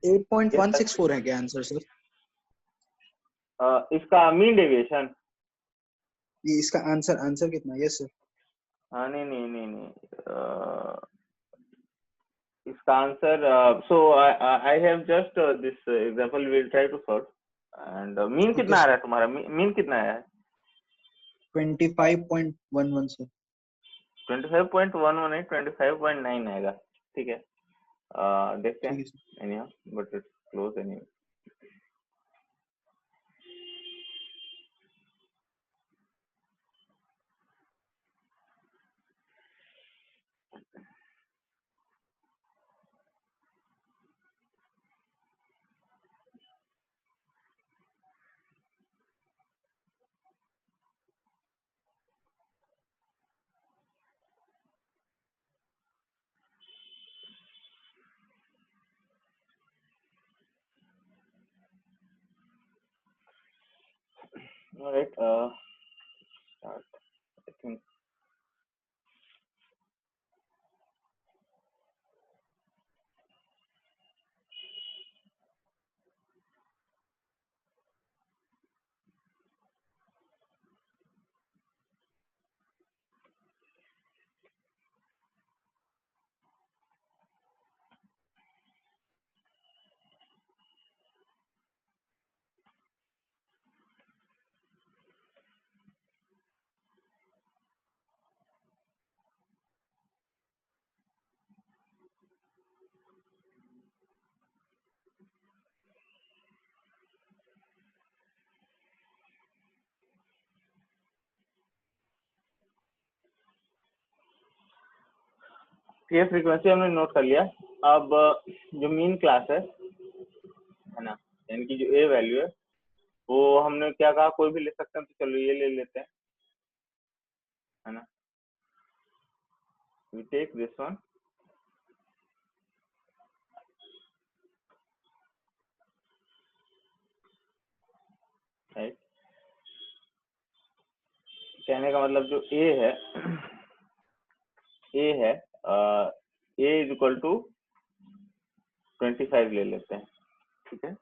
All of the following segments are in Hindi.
8.164 है क्या आंसर सर? इसका मीन डेविएशन, ये इसका आंसर कितना? Yes sir. नहीं इसका answer, so I have just this example, will try to solve and mean कितना आ रहा है तुम्हारा? मीन कितना आया है? 25.11 सर। 25.11 नहीं, 25.9 आएगा। ठीक है, देखते हैं। Anyhow but it's close anyway. Alright, start. I think ये फ्रीक्वेंसी हमने नोट कर लिया। अब जो मीन क्लास है ना, यानी कि जो ए वैल्यू है, वो हमने क्या कहा, कोई भी ले सकते हैं, तो चलो ये ले लेते हैं, है ना। We take this one, right. कहने का मतलब जो ए है ए इज इक्वल टू 25 ले लेते हैं, ठीक है।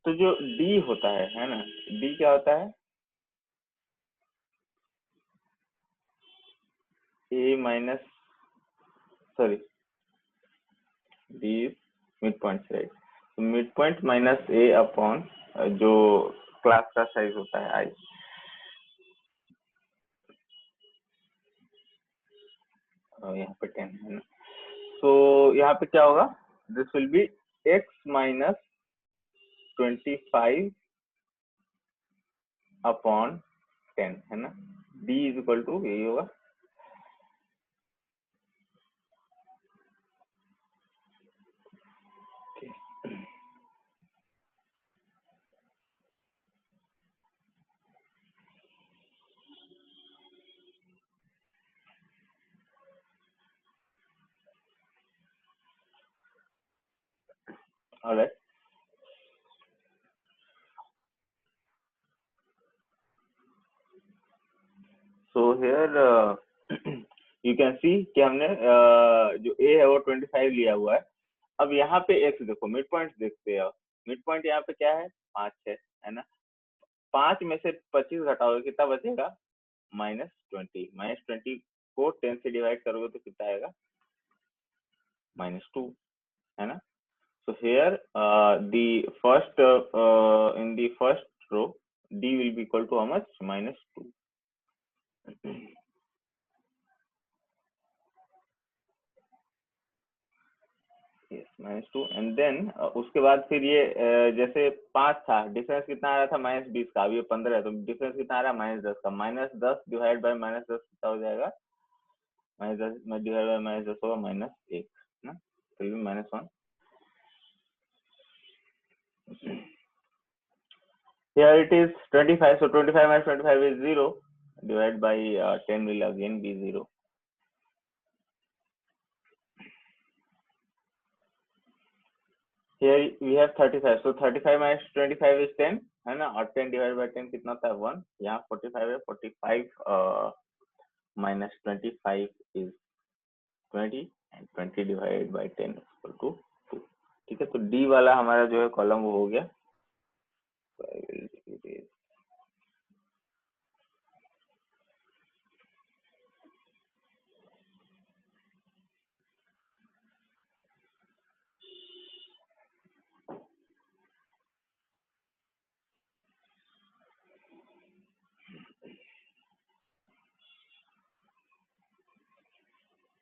तो जो डी होता है ना, डी क्या होता है? A minus, sorry, D is mid point, right. तो mid point minus A upon जो क्लास का साइज होता है आई, यहाँ पे 10 है ना। तो यहाँ पे क्या होगा? This will B x minus 25 upon 10, है ना। d इज इक्वल टू यही होगा, alright. So here you can see कि हमने जो a है वो 25 लिया हुआ है। अब यहाँ पे x देखो, मिड पॉइंट देखते हैं। मिड पॉइंट यहाँ पे क्या है? 5 है ना। 5 में से 25 घटाओगे कितना बचेगा? -20। -20 को 10 से डिवाइड करोगे तो कितना आएगा? -2, है ना। So here the first in the first row d will be equal to how much? -2. Yes, -2 and then उसके बाद फिर ये जैसे 5 था, डिफरेंस कितना आ रहा था -20 का, अब ये 15 है तो डिफरेंस कितना आ रहा है -10 का। -10 डिवाइड बाय -10 कितना हो जाएगा, -10 में डिवाइड बाय -10 होगा -1 ना, तो ये -1। Here it is 25, so 25 minus 25 is 0, divided by 10 will again be 0. Here we have 35, so 35 minus 25 is 10 है ना, और 10 divided by 10 कितना होता है 1, यहाँ 45 है, 45 minus 25 is 20 and 20 divided by 10 is equal to 2। ठीक है, तो D वाला हमारा जो है कॉलम वो हो गया। So I will erase।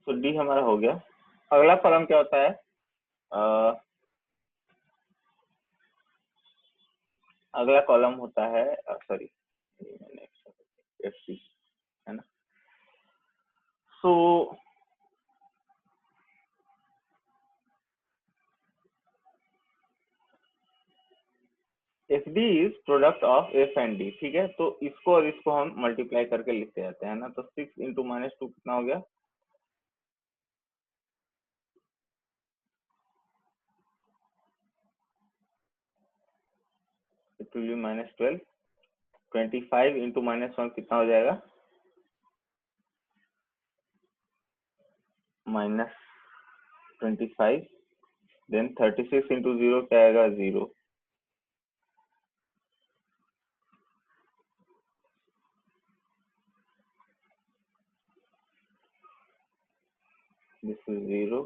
तो D हमारा हो गया। अगला कॉलम क्या होता है, अगला कॉलम होता है सॉरी FC है ना। So F D is product of F and D. ठीक है, तो इसको और इसको हम मल्टीप्लाई करके लिखते जाते हैं ना, तो 6 इंटू -2 कितना हो गया, इट विल बी -12। 25 इंटू -1 कितना हो जाएगा, -25। देन 36 इंटू 0 क्या आएगा, 0। This is 0,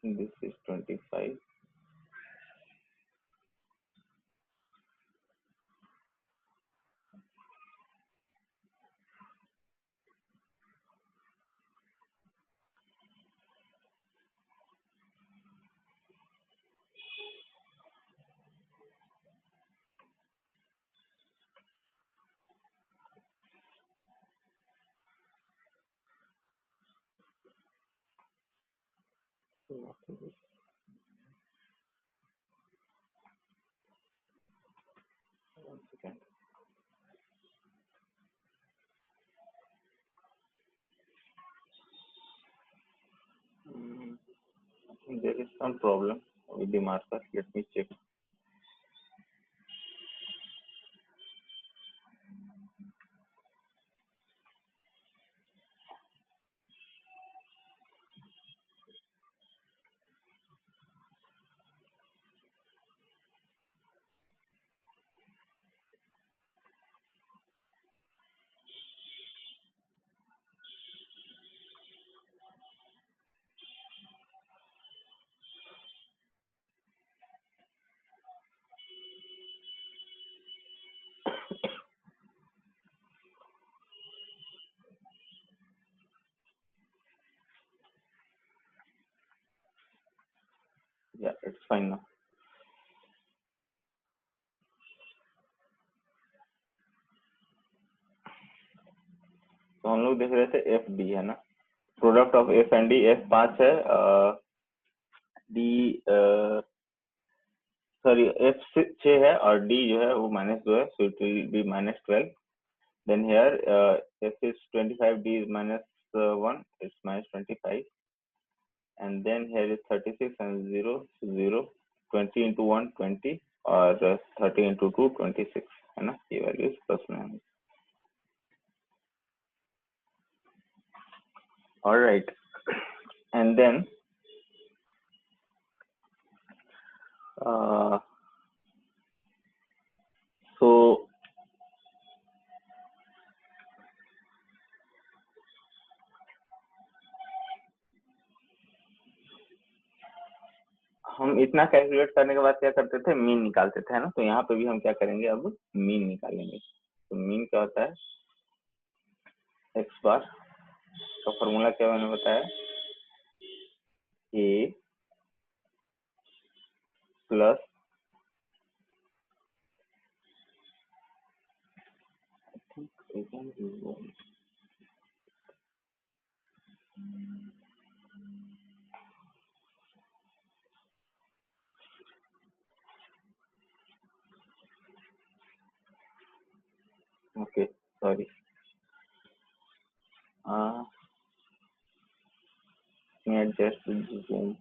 this is 25। There is some problem with the marker, let me check। Yeah, it's fine now। तो हम लोग देख रहे थे एफ डी है ना, product of F and D. F 5 है, डी सॉरी एफ 6 है और डी जो है वो -2 है, so it will be -12। Then here F is 25, D is -1, it's -25 and then here is 36 and 0 0। 20 into 1 20 और 30 इंटू 2 26 है ना, ये value +9। Alright, and then so हम इतना कैलकुलेट करने के बाद क्या करते थे, मीन निकालते थे, है ना। तो यहाँ पे भी हम क्या करेंगे, अब मीन निकालेंगे। तो मीन क्या होता है, एक्स बार का फॉर्मूला क्या मैंने बताया, A plus okay, sorry. Let me adjust the zoom.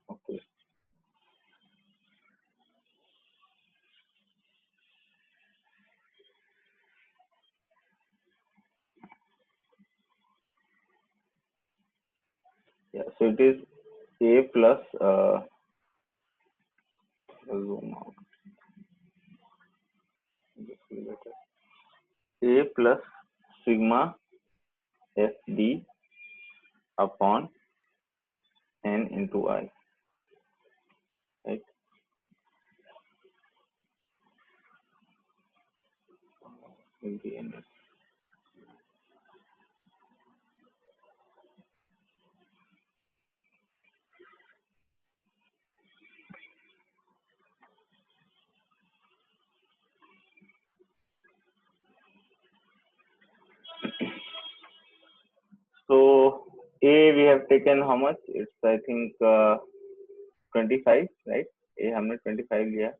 Okay. Yeah, so it is A plus zoom out. A plus sigma FD upon N into I, right? In the end. So A we have taken how much? It's I think 25, right? A हमने 25 लिया.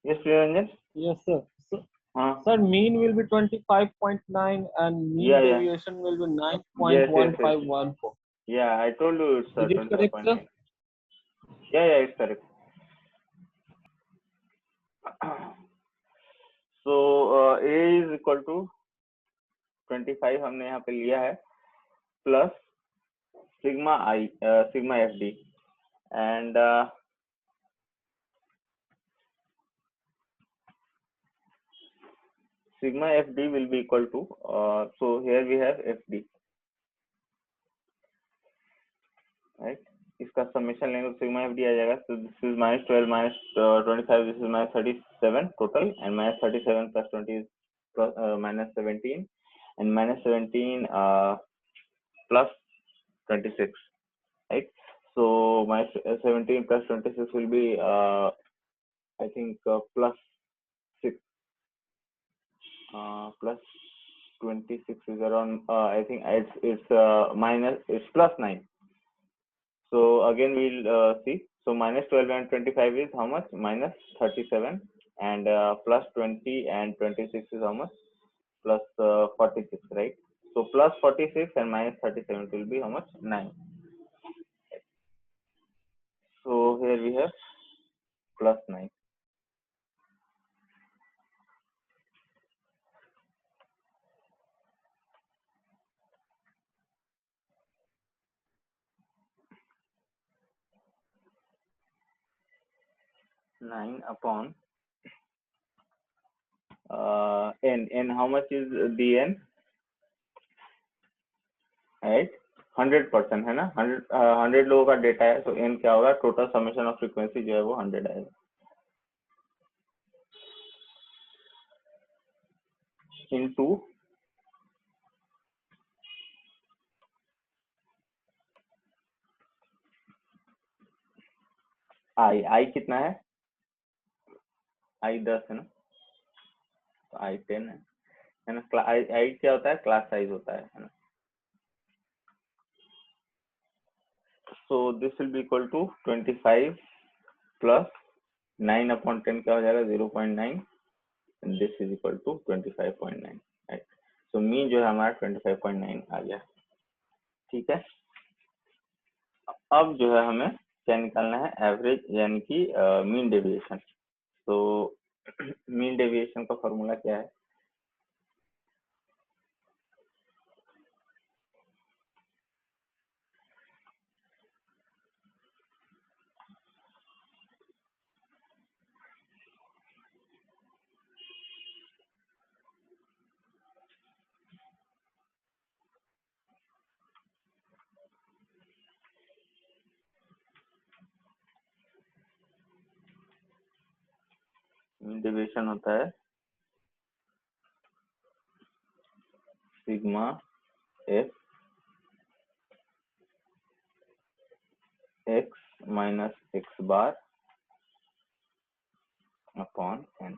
Yes, Niranjan? Yes, sir. So, Huh? sir, mean will be 25.9 and mean Yeah. deviation will be Yes. 9.1514. Yeah, I told you it's Is it correct, 25.9. sir? Yeah, it's correct. So A is equal to 25 हमने यहाँ पे लिया है plus sigma I sigma FD and sigma FD will be equal to so here we have FD, right? इसका summation लेंगे तो sigma FD आ जाएगा. So this is minus 12 minus 25, this is minus 37 total, and minus 37 plus 20 is plus, minus 17, and minus 17 plus 26, right? So minus 17 plus 26 will be I think plus 6 plus 26 is around I think it's minus, it's plus 9. So again we'll see. So minus 12 and 25 is how much? Minus 37, and plus 20 and 26 is how much? Plus 46, right? So plus 46 and minus 37 will be how much? 9. So here we have plus 9. Upon n how much is the n, right? 100% है ना, 100 लोगों का डेटा है, तो n क्या होगा? टोटल समेशन ऑफ फ्रीक्वेंसी जो है वो 100 आएगा. into आई कितना है, आई 10 है ना, तो आई 10 है ना। आई क्या होता है, क्लास साइज होता है ना। So this will be equal to 25 plus 9/10 क्या हो जाएगा 0.9, and this is equal to 25.9, right. So mean जो है हमारा 25.9 आ गया, ठीक है। अब जो है हमें क्या निकालना है, एवरेज यानी कि मीन डेविएशन। तो मीन डेविएशन का फॉर्मूला क्या है, मीन डेविएशन होता है sigma F X minus X bar upon N.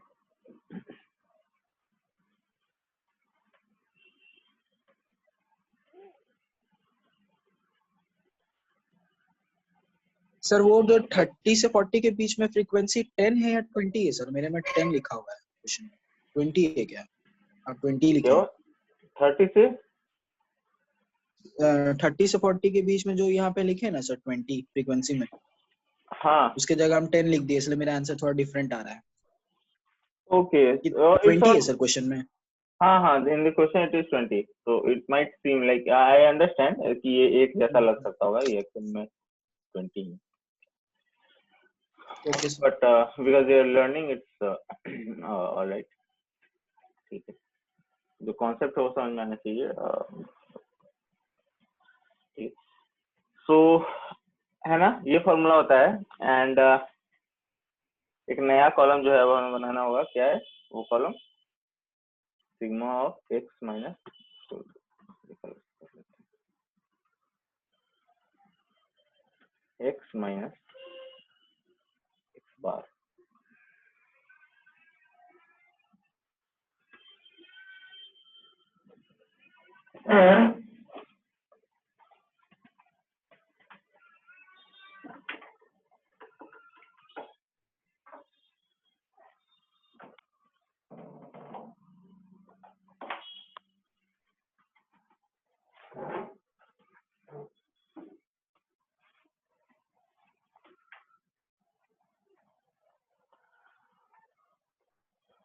Sir वो जो 30 से 40 के बीच में फ्रीक्वेंसी 10 है या 20 है? सर मेरे में 10 लिखा हुआ है क्वेश्चन में, 20 है क्या? आप 20 लिखे। 30 से 30 से 40 के बीच में जो यहाँ पे लिखे ना सर 20 फ्रीक्वेंसी में, हाँ, उसके जगह हम 10 लिख दिए, इसलिए मेरा आंसर थोड़ा डिफरेंट आ रहा है। ओके, ये इट्स 20 है ऑल। सर क्वेश्चन में। हाँ, in the question it is 20, so it might seem like I understand कि ये एक जैसा लग सकता होगा, ये एक्चुअल में 20 है, okay sir. but because they are learning it's all right, ठीक है। जो कॉन्सेप्ट है वो समझ में आना चाहिए, ठीक। सो है ना, ये फॉर्मूला होता है, एंड एक नया कॉलम जो है वो हमें बनाना होगा। क्या है वो column, sigma of X minus X minus X bar.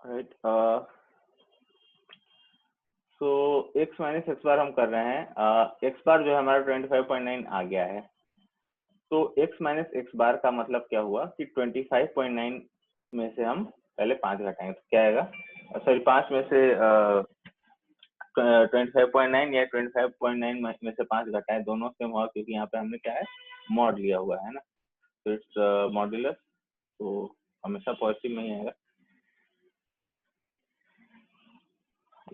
Right, so X minus X bar हम कर रहे हैं। एक्स बार जो है हमारा 25.9 आ गया है, तो एक्स माइनस एक्स बार का मतलब क्या हुआ कि 25.9 में से हम पहले 5 घटाएंगे तो क्या आएगा, सॉरी 5 में से 25.9 या 25.9 में से 5 घटाएं, दोनों सेम हुआ क्योंकि यहाँ पे हमने क्या है मॉड लिया हुआ है ना, तो इट्स मॉड्यूलस, तो हमेशा पॉजिटिव में ही आएगा।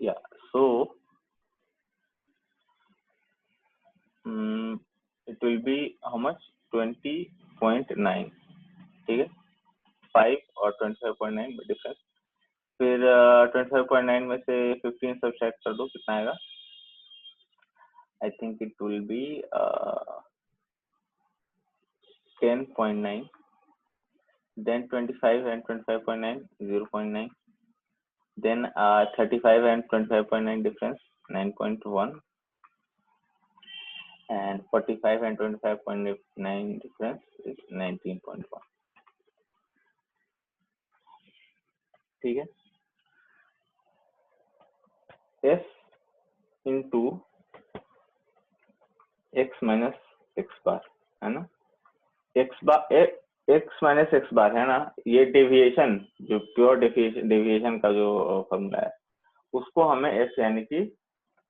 या सो it will B how much 20.9, ठीक है, 5 और 25.9 में डिफरेंस। फिर 25.9 में से 15 सब्ट्रैक्ट कर दो, कितना आएगा, I think it will B 10.9, then 25 and 25.9 0.9, then 35 and 25.9 difference 9.1, and 45 and 25.9 difference is 19.1, ठीक है। f into x minus x बार है ना, x माइनस एक्स बार है ना, ये डेविएशन जो प्योर डेविएशन का जो फॉर्मूला है उसको हमें f यानी कि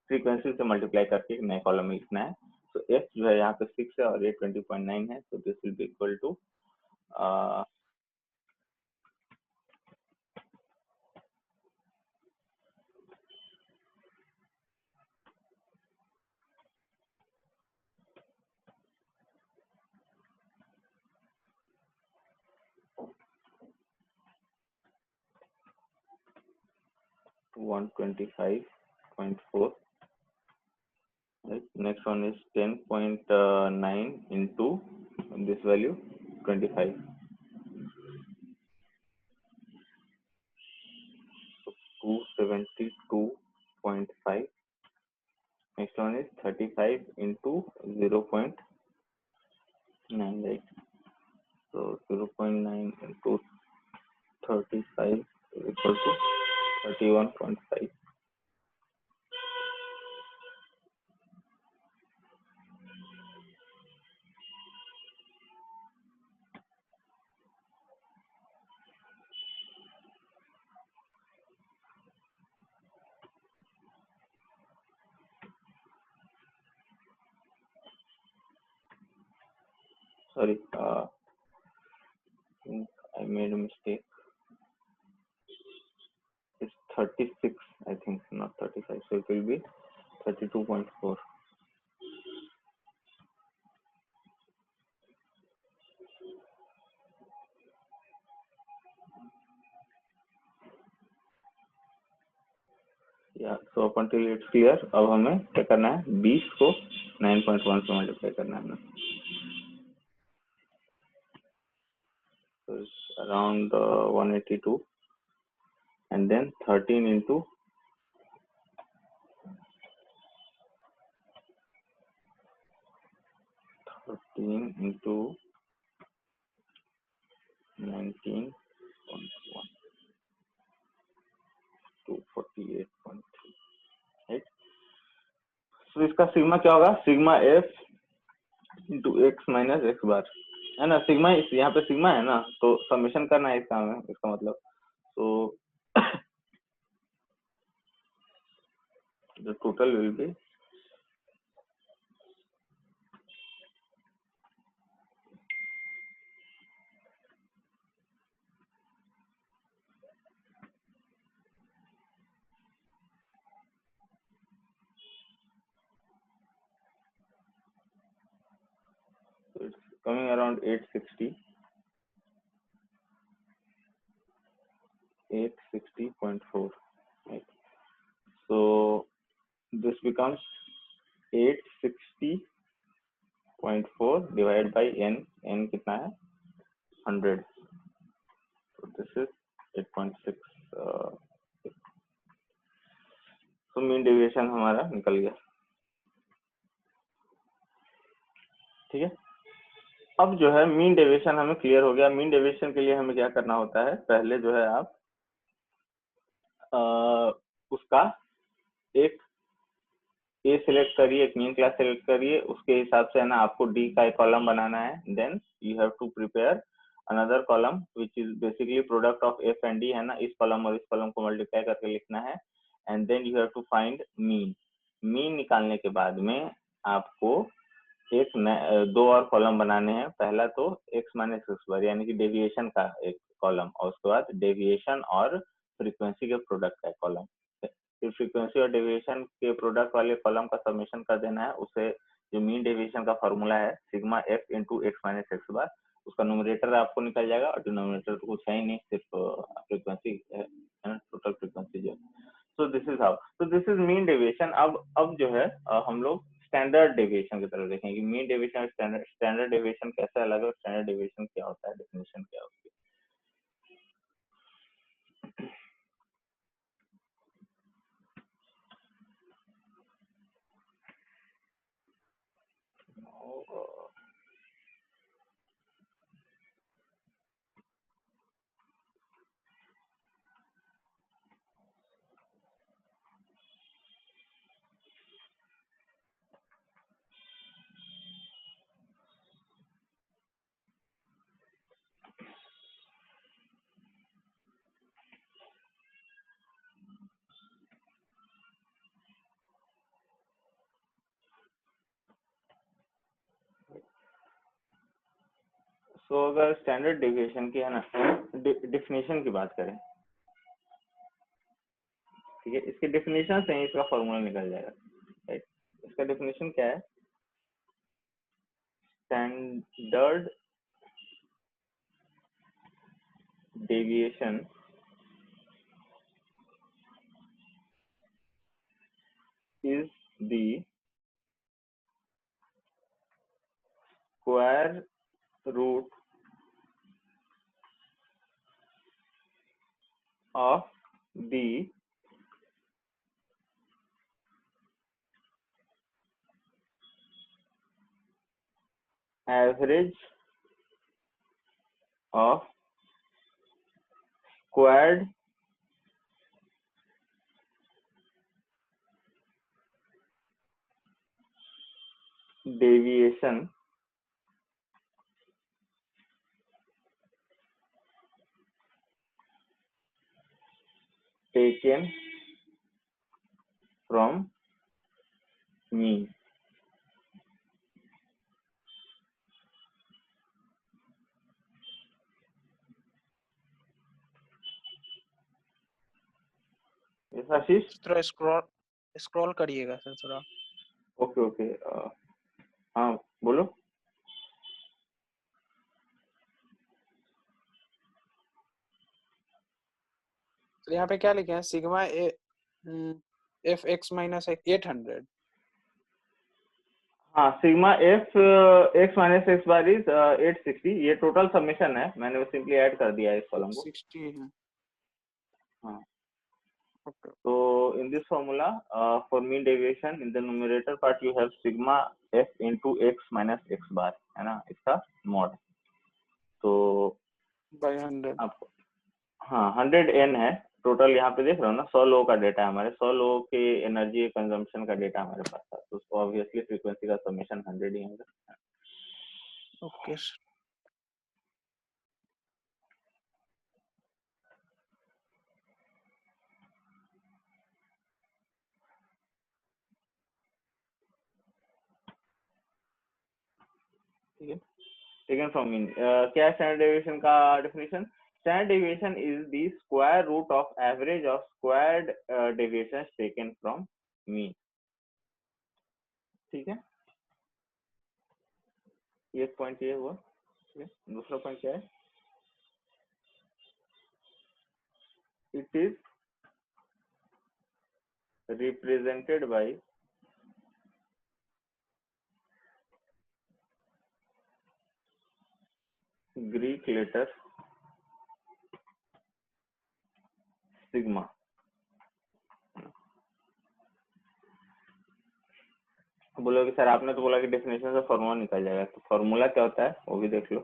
फ्रीक्वेंसी से मल्टीप्लाई करके एक नए कॉलम में लिखना है। तो f जो है यहाँ पे 6 है और ये 20.9 है, तो this will be equal to 125.4. Right. Next one is 10.9 into this value 25. So 272.5. Next one is 35 into 0.9, right? So 0.9 into 35 is equal to 31.5. Sorry, I made a mistake. It's 36, I think, not 35. So it will be 32.4. या so up until it's clear. अब हमें क्या करना है, 20 को 9.1 से मल्टीप्लाई करना है हमें. So it's around 182, and then 13 into 19.1, 248.3, right? So इसका सिग्मा क्या होगा, sigma f into X minus X bar, है ना. सिग्मा यहाँ पे सिग्मा है ना, तो समेशन करना है इसका हमें, इसका मतलब. तो the total will be so it's coming around 860.4, right? So this becomes 860.4 divided by n. n कितना है, 100. So this is 8.6. So mean deviation हमारा निकल गया. ठीक है. अब जो है मीन डेविएशन हमें क्लियर हो गया. मीन डेविएशन के लिए हमें क्या करना होता है, पहले जो है आप उसका एक ए सिलेक्ट करिए, एक मीन क्लास सिलेक्ट करिए, उसके हिसाब से है ना आपको डी का एक कॉलम बनाना है. Then you have to prepare another column which is basically product of F and D, है ना. इस कॉलम और इस कॉलम को मल्टीप्लाई करके लिखना है. And then you have to find mean. Mean निकालने के बाद में आपको एक दो और कॉलम बनाने हैं. पहला तो एक्स माइनस एक्स बार यानी कि डेविएशन का एक कॉलम, और उसके बाद डेविएशन और फ्रीक्वेंसी के प्रोडक्ट का कॉलम. फिर फ्रीक्वेंसी और डेविएशन के प्रोडक्ट वाले कॉलम का समेशन कर देना है. उसे जो मीन डेविएशन का फॉर्मूला है sigma F into X minus X bar, उसका न्यूमरेटर आपको निकल जाएगा और डिनोमिनेटर तो कुछ है ही नहीं, सिर्फ फ्रीक्वेंसी है ना, टोटल फ्रीक्वेंसी जो. So this is how, so this is mean deviation. अब जो है हम लोग स्टैंडर्ड डेविएशन की तरफ देखेंगे. मीन डेविएशन, स्टैंडर्ड डेविएशन कैसे अलग है, स्टैंडर्ड डेविएशन क्या होता है, डेफिनेशन क्या होती है. सो अगर स्टैंडर्ड डेविएशन की है ना डेफिनेशन की बात करें, ठीक है, इसके डेफिनेशन से ही इसका फॉर्मूला निकल जाएगा, राइट. इसका डेफिनेशन क्या है, standard deviation is the square root of the average of squared deviation taken from mean. Yes, आशीष. थोड़ा स्क्रॉल करिएगा सर थोड़ा. Okay okay. हाँ बोलो. तो यहाँ पे क्या लिखे हैं? Sigma F X minus 800. हाँ, sigma F X minus X bar is 860. ये टोटल समेशन है, मैंने वो सिंपली ऐड कर दिया है इस कॉलम को. 60 है. हाँ. Okay. So in this formula, for mean deviation in the numerator part you have sigma f into x minus x bar, है ना, इसका मॉड. तो by 100. आपको हाँ 100n है टोटल. यहाँ पे देख रहे हो ना, 100 लोगों का डेटा है हमारे. 100 लोगों के एनर्जी कंजम्पशन का डेटा हमारे पास था, तो उसको ऑब्वियसली फ्रीक्वेंसी का समेशन 100 ही होगा. ओके. ठीक है. Taken from mean. क्या है स्टैंडर्ड डेविएशन का definition? Standard deviation is the square root of average of squared deviations taken from mean. ठीक है, एक पॉइंट ये हुआ. ठीक है, दूसरा पॉइंट क्या है? It is represented by Greek letter sigma. बोलोगे सर आपने तो बोला कि डेफिनेशन से फॉर्मूला निकल जाएगा, तो फॉर्मूला क्या होता है वो भी देख लो.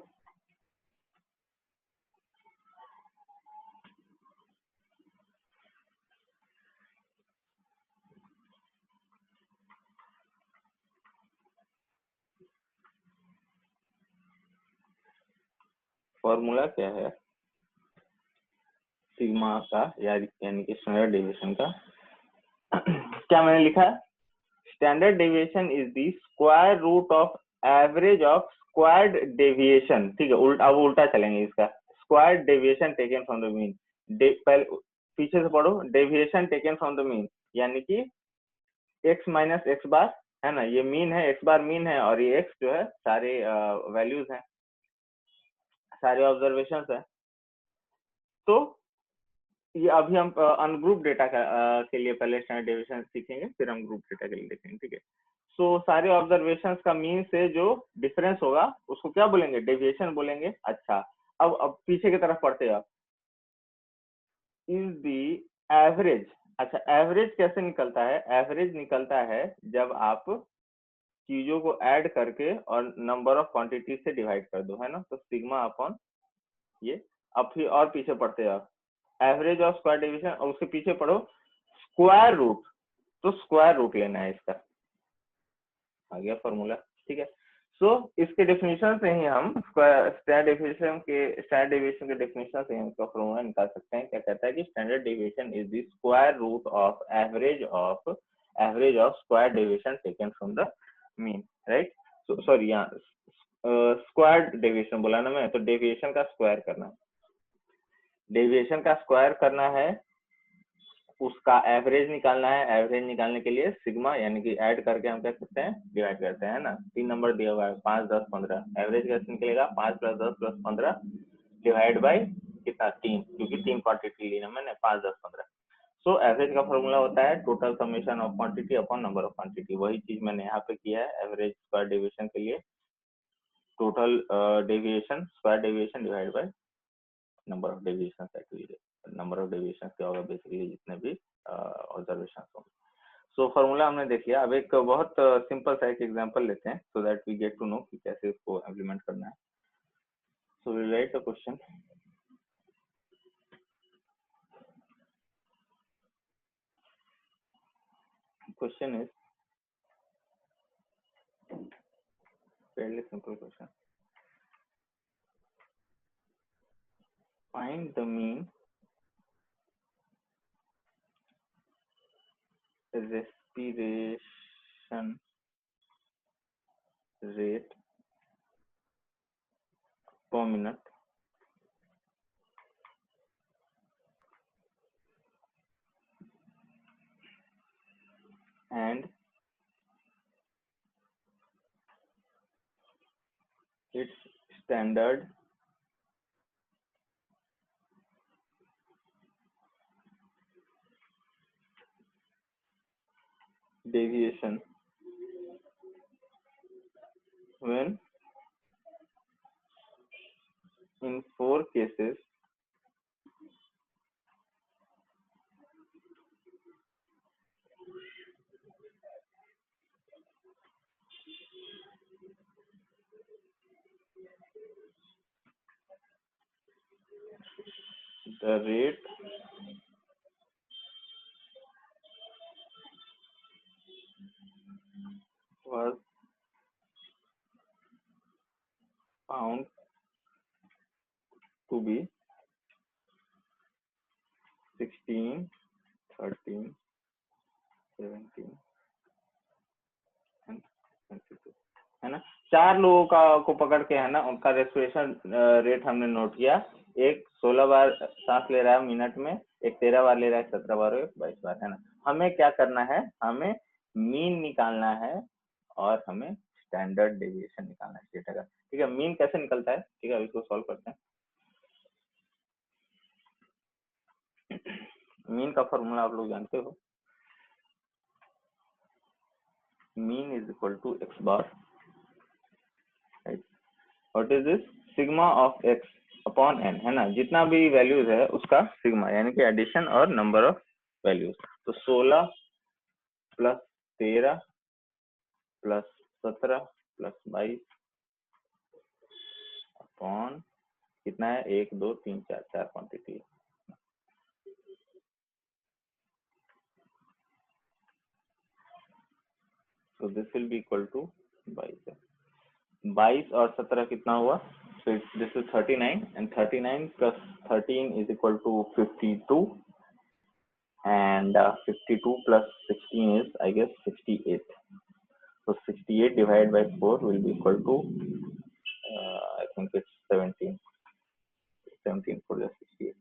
फॉर्मूला क्या है सिग्मा का, यानी कि स्टैंडर्ड डेविएशन का? क्या मैंने लिखा है? Standard deviation is the square root of average of squared deviation. ठीक है, अब उल्टा चलेंगे इसका. Squared deviation taken from the mean. पीछे से पढ़ो. Deviation taken from the mean यानी कि x माइनस एक्स बार है ना, ये मीन है, एक्स बार मीन है, और ये x जो है सारे वैल्यूज हैं, सारे ऑब्जर्वेशन है. तो ये अभी हम अनग्रुप डेटा के लिए पहले स्टैंडर्ड डेविएशन सीखेंगे, फिर हम ग्रुप डेटा के लिए देखेंगे. ठीक है. सो सारे ऑब्जर्वेशन का मीन से जो डिफरेंस होगा उसको क्या बोलेंगे? डेविएशन बोलेंगे. अच्छा, अब पीछे की तरफ पढ़ते हैं. Is the average. अच्छा, एवरेज कैसे निकलता है? एवरेज निकलता है जब आप चीजों को ऐड करके और नंबर ऑफ क्वांटिटी से डिवाइड कर दो, है ना. तो सिग्मा अपॉन ये. अब फिर और पीछे पढ़ते हैं एवरेज ऑफ स्क्वायर डिवीजन, और उसके पीछे पढ़ो स्क्वायर रूट. तो स्क्वायर रूट लेना है इसका. आ गया फॉर्मूला. ठीक है. सो इसके डेफिनेशन से ही हम स्टैंडर्ड डेविएशन के डेफिनेशन से हम इसका फॉर्मूला निकाल सकते हैं. क्या कहता है कि standard deviation is the square root of average of square deviation taken from the mean. Right. Sorry, यहाँ स्क्वायर डेविएशन बोला ना मैं, तो डेविएशन का स्क्वायर करना है. डेविएशन का स्क्वायर करना है, उसका एवरेज निकालना है. एवरेज निकालने के लिए सिग्मा यानी कि ऐड करके हम क्या करते हैं? डिवाइड करते हैं ना. 3 नंबर दिया हुआ है, 5, 10, 15. एवरेज कैसे निकलेगा? 5 + 10 + 15 डिवाइड बाय कितना? 3, क्योंकि 3 क्वांटिटी ली ना मैंने, 5, 10, 15. सो एवरेज का फॉर्मूला होता है total summation of quantity upon number of quantity. वही चीज मैंने यहाँ पे किया है एवरेज स्क्वायर डेविएशन के लिए, total deviation square deviation divide by number of deviation number of deviation क्या होगा बेसिकली जितने भी ऑब्जर्वेशन होंगे। सो फॉर्मूला हमने देख लिया। अब एक बहुत सिंपल सा एक एग्जांपल लेते हैं so that we get to know कि कैसे इसको इम्प्लीमेंट करना है। So we write the question. Question is fairly simple question. Find the mean respiration rate per minute and its standard deviation when in 4 cases the rate was found to be 16, 13, 17 and 22 है ना। 4 लोगों का को पकड़ के है ना उनका रेस्पिरेशन रेट हमने नोट किया। एक 16 बार सांस ले रहा है मिनट में, एक 13 बार ले रहा है, 17 बार और 22 बार है ना। हमें क्या करना है, हमें मीन निकालना है और हमें स्टैंडर्ड डेविएशन निकालना है डेटा का। ठीक है, मीन कैसे निकलता है, ठीक है, इसको सॉल्व करते हैं। मीन का फॉर्मूला आप लोग जानते हो, mean is equal to X bar, right. What is this, sigma of X upon N, है ना। जितना भी वैल्यूज है उसका सिग्मा, यानी कि एडिशन और नंबर ऑफ वैल्यूज। तो 16 प्लस 13 प्लस 17 प्लस 22 अपॉन कितना है, 1 2 3 4 4 क्वांटिटी है। So this will be equal to 22। 22 और 17 कितना हुआ, so this is 39 and 39 plus 13 is equal to 52 and 52 plus 16 is I guess 68। So 68 divided by 4 will be equal to I think it's 17 for the 68,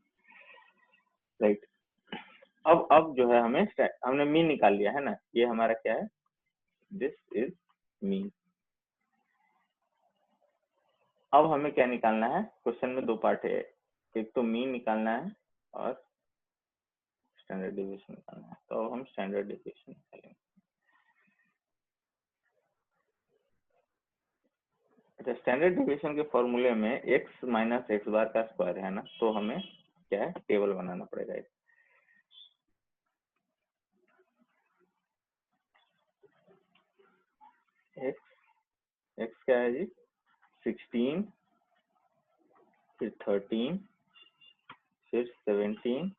right। अब जो है हमने मीन निकाल लिया है ना, ये हमारा क्या है, दिस इज मीन। अब हमें क्या निकालना है, क्वेश्चन में 2 पार्ट है, एक तो मीन निकालना है और स्टैंडर्ड डेविएशन निकालना है। तो अब हम स्टैंडर्ड डेविएशन निकालेंगे। अच्छा, स्टैंडर्ड डेविएशन के फॉर्मूले में x माइनस एक्स बार का स्क्वायर है ना, तो हमें क्या है, टेबल बनाना पड़ेगा। x क्या है जी, 16 फिर 13 फिर 17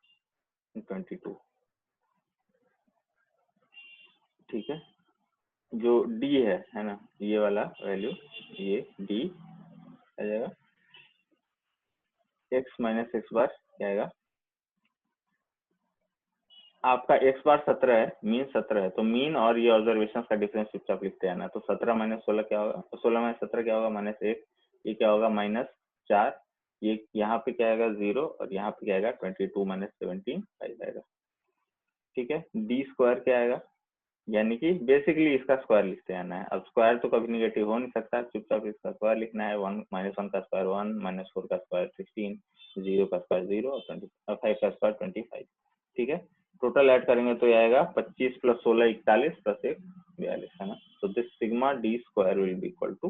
22, ठीक है। जो d है ना, ये वाला वैल्यू, ये d आ जाएगा, x माइनस एक्स बार क्या आएगा, आपका x बार 17 है, मीन 17 है, तो मीन और ये ऑब्जर्वेशन का डिफरेंस चुपचाप लिखते हैं ना। तो 17 माइनस 16 क्या होगा, 16 माइनस 17 क्या होगा, -1, ये क्या होगा -4, ये यहाँ पे क्या आएगा 0 और यहाँ पे क्या आएगा 22 माइनस 17 5 आएगा, ठीक है। डी स्क्वायर क्या आएगा, यानी कि बेसिकली इसका स्क्वायर लिखते आना है। अब स्क्वायर तो कभी निगेटिव हो नहीं सकता, चुपचाप इसका स्क्वायर लिखना है। 1 -1 का स्क्वायर 1, -4 का स्क्वायर 16, 0 का स्क्वायर 0 और 5 का स्क्वायर 25, ठीक है। टोटल ऐड करेंगे तो ये आएगा 25 प्लस 16 41 प्लस 1 42 है ना. So this sigma d square will be equal to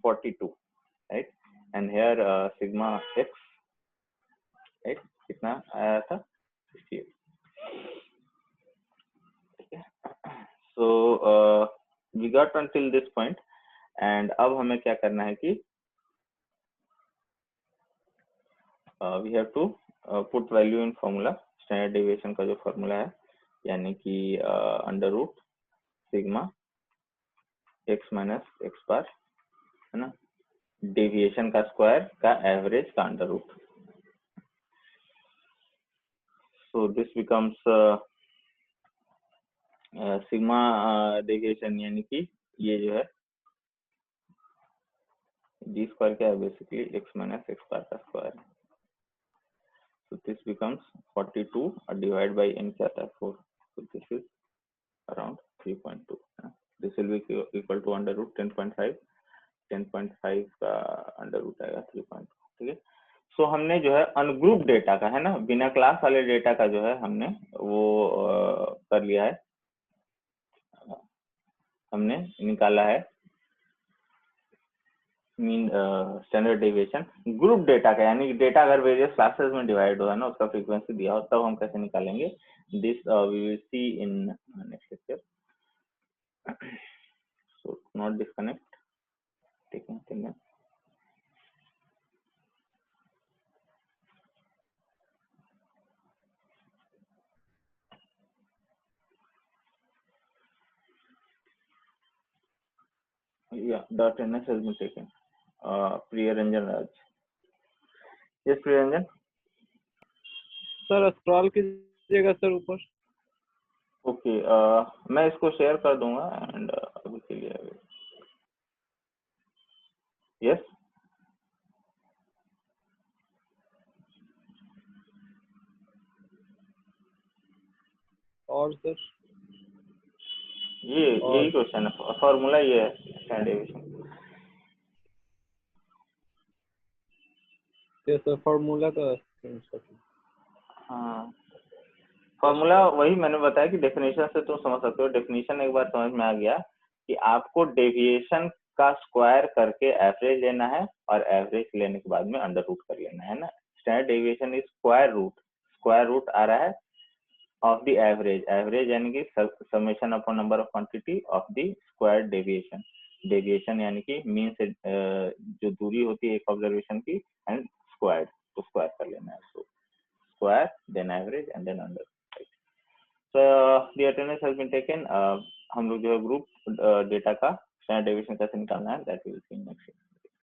42, right? And here sigma x, right, कितना आया था 68. So we got until this point, and अब हमें क्या करना है कि we have to put value in formula. Standard deviation का जो फॉर्मूला है यानी कि under root sigma x minus X bar है ना, डेविएशन का स्क्वायर का एवरेज का under root. So this becomes sigma deviation यानी कि ये जो है d स्क्वायर क्या है basically x minus X bar का square. So this becomes 42 divided by n क्या था 4. So this is around 3.2. This will be equal to under root 10.5. 10.5 का अंडर रूट आएगा 3.2. ठीक है. सो हमने जो है अनग्रुप डेटा का है ना, बिना क्लास वाले डेटा का जो है हमने वो कर लिया है, हमने निकाला है mean standard deviation. Group data का यानी डेटा अगर वेरियस क्लासेस में डिवाइड हुआ है ना, उसका फ्रीक्वेंसी दिया हो, तब हम कैसे निकालेंगे. This we will see in next lecture. So not disconnect. ठीक है. Yeah, .ns has been taken. Priyaranjan Raj. Yes, Priyaranjan. Sir scroll कीजिएगा सर ऊपर. ओके, मैं इसको शेयर कर दूंगा एंड अभी के लिए यस. और सर ये यही क्वेश्चन है, फॉर्मूला ये है स्टैंडर्ड डेविएशन. ये सर फॉर्मूला का. हाँ, फॉर्मूला वही मैंने बताया कि डेफिनेशन से तुम समझ सकते हो. डेफिनेशन एक बार समझ में आ गया कि आपको डेविएशन का स्क्वायर करके एवरेज लेना है और एवरेज लेने के बाद में अंडर रूट कर लेना है ना. Standard deviation is square root आ रहा है ऑफ द एवरेज. एवरेज यानी कि summation upon number of quantity of the square deviation. Deviation यानी कि मीन से जो दूरी होती है एक ऑब्जर्वेशन की एंड स्क्वायर, तो स्क्वायर कर लेना है. So square then average and then under. So the attendance has been taken. हम लोग जो है ग्रुप डेटा का स्टैंडर्ड डेविएशन कैसे निकालना है that we will see next.